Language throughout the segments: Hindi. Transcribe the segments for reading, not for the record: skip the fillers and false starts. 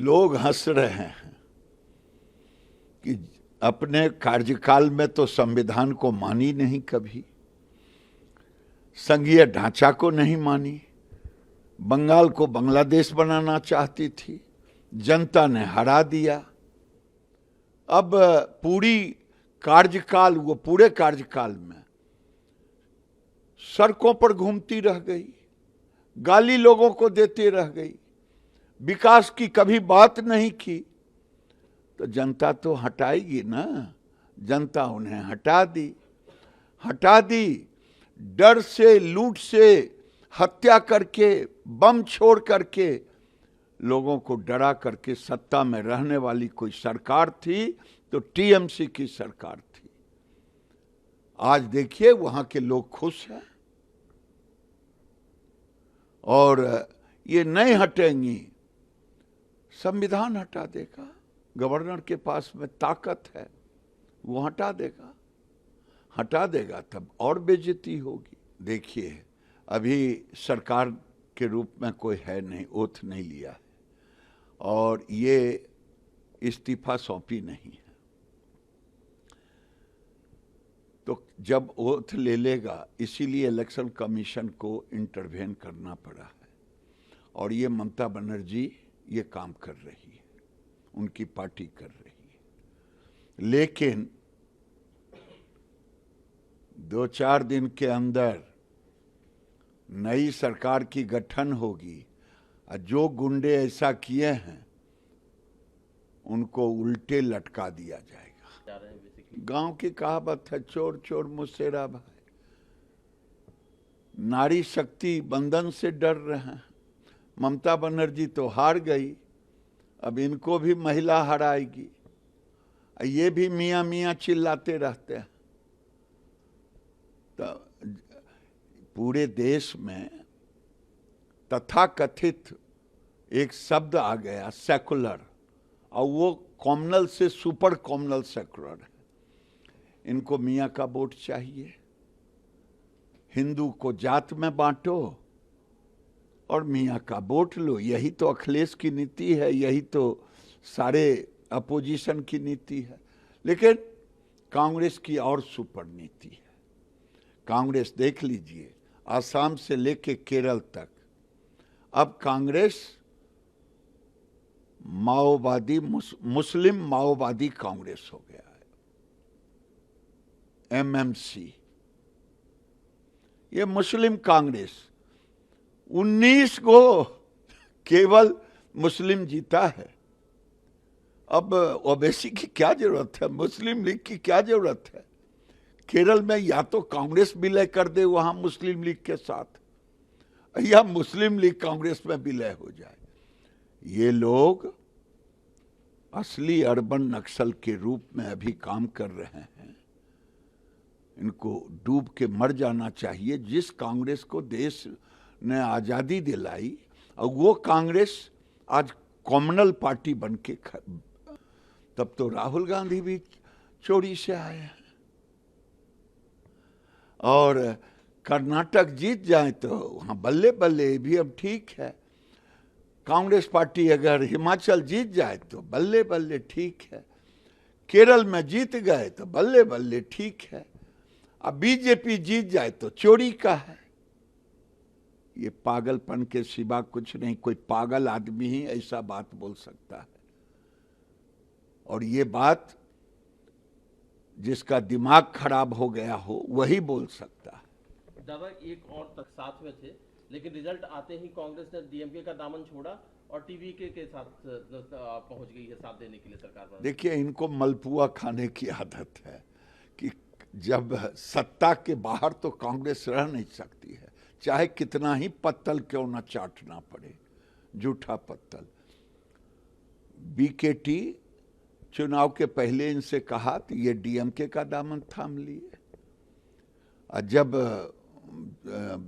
लोग हंस रहे हैं कि अपने कार्यकाल में तो संविधान को मानी नहीं, कभी संघीय ढांचा को नहीं मानी, बंगाल को बांग्लादेश बनाना चाहती थी, जनता ने हरा दिया। अब पूरे कार्यकाल में सड़कों पर घूमती रह गई, गाली लोगों को देती रह गई, विकास की कभी बात नहीं की, तो जनता तो हटाएगी ना। जनता उन्हें हटा दी, डर से, लूट से, हत्या करके, बम छोड़ करके, लोगों को डरा करके सत्ता में रहने वाली कोई सरकार थी तो टीएमसी की सरकार थी। आज देखिए वहां के लोग खुश हैं और ये नहीं हटेंगी, संविधान हटा देगा। गवर्नर के पास में ताकत है, वो हटा देगा तब और बेइज्जती होगी। देखिए अभी सरकार के रूप में कोई है नहीं, ओथ नहीं लिया है और ये इस्तीफा सौंपी नहीं है, तो जब ओथ ले लेगा, इसीलिए इलेक्शन कमीशन को इंटरवेन करना पड़ा है और ये ममता बनर्जी ये काम कर रही है, उनकी पार्टी कर रही है। लेकिन 2-4 दिन के अंदर नई सरकार की गठन होगी और जो गुंडे ऐसा किए हैं उनको उल्टे लटका दिया जाएगा। गांव की कहावत है, चोर चोर मुसेरा भाई। नारी शक्ति बंधन से डर रहे हैं। ममता बनर्जी तो हार गई, अब इनको भी महिला हराएगी। ये भी मियां मियां चिल्लाते रहते हैं। तो पूरे देश में तथाकथित एक शब्द आ गया, सेकुलर, और वो कॉमनल से सुपर कॉमनल सेकुलर है। इनको मियां का वोट चाहिए, हिंदू को जात में बांटो और मियां का वोट लो। यही तो अखिलेश की नीति है, यही तो सारे अपोजिशन की नीति है। लेकिन कांग्रेस की और सुपर नीति है। कांग्रेस देख लीजिए, आसाम से लेके केरल तक अब कांग्रेस माओवादी, मुस्लिम माओवादी कांग्रेस हो गया है, एमएमसी। ये मुस्लिम कांग्रेस 19 को केवल मुस्लिम जीता है। अब ओबीसी की क्या जरूरत है, मुस्लिम लीग की क्या जरूरत है? केरल में या तो कांग्रेस विलय कर दे वहां मुस्लिम लीग के साथ, या मुस्लिम लीग कांग्रेस में विलय हो जाए। ये लोग असली अर्बन नक्सल के रूप में अभी काम कर रहे हैं। इनको डूब के मर जाना चाहिए। जिस कांग्रेस को देश ने आजादी दिलाई, और वो कांग्रेस आज कॉमनल पार्टी बन के तब तो राहुल गांधी भी चोरी से आए हैं। और कर्नाटक जीत जाए तो वहां बल्ले बल्ले, भी अब ठीक है। कांग्रेस पार्टी अगर हिमाचल जीत जाए तो बल्ले बल्ले ठीक है। केरल में जीत गए तो बल्ले बल्ले ठीक है। अब बीजेपी जीत जाए तो चोरी का है। ये पागलपन के सिवा कुछ नहीं। कोई पागल आदमी ही ऐसा बात बोल सकता है, और ये बात जिसका दिमाग खराब हो गया हो वही बोल सकता है। दादा एक और तक साथ में थे, लेकिन रिजल्ट आते ही कांग्रेस ने डीएमके का दामन छोड़ा और टीवीके के साथ पहुंच गई है साथ देने के लिए सरकार पर। देखिए, इनको मलपुआ खाने की आदत है कि जब सत्ता के बाहर तो कांग्रेस रह नहीं सकती है, चाहे कितना ही पत्तल क्यों ना चाटना पड़े, झूठा पत्तल। बीकेटी चुनाव के पहले इनसे कहा तो ये डीएमके का दामन थाम लिए, और जब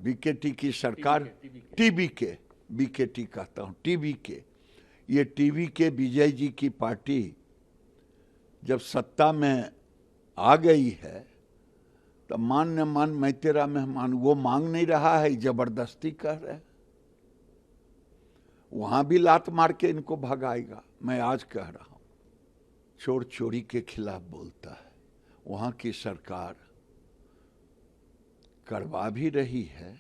बीकेटी की सरकार, टीबीके, बीकेटी कहता हूँ, टीबीके, ये टीबीके विजय जी की पार्टी जब सत्ता में आ गई है तो मान न मान मैं तेरा मेहमान, वो मांग नहीं रहा है, जबरदस्ती कर रहे हैं। वहां भी लात मार के इनको भगाएगा। मैं आज कह रहा हूं, चोर चोरी के खिलाफ बोलता है। वहां की सरकार करवा भी रही है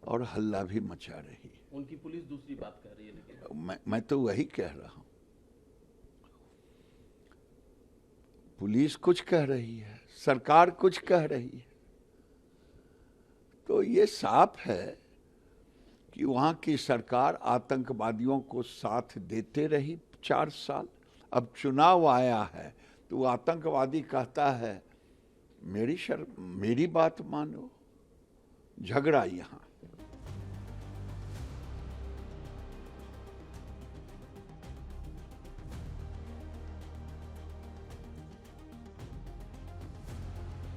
और हल्ला भी मचा रही है। उनकी पुलिस दूसरी बात कह रही है, लेकिन मैं तो वही कह रहा हूं, पुलिस कुछ कह रही है, सरकार कुछ कह रही है। तो ये साफ है कि वहां की सरकार आतंकवादियों को साथ देते रही 4 साल। अब चुनाव आया है तो वो आतंकवादी कहता है मेरी बात मानो, झगड़ा यहां।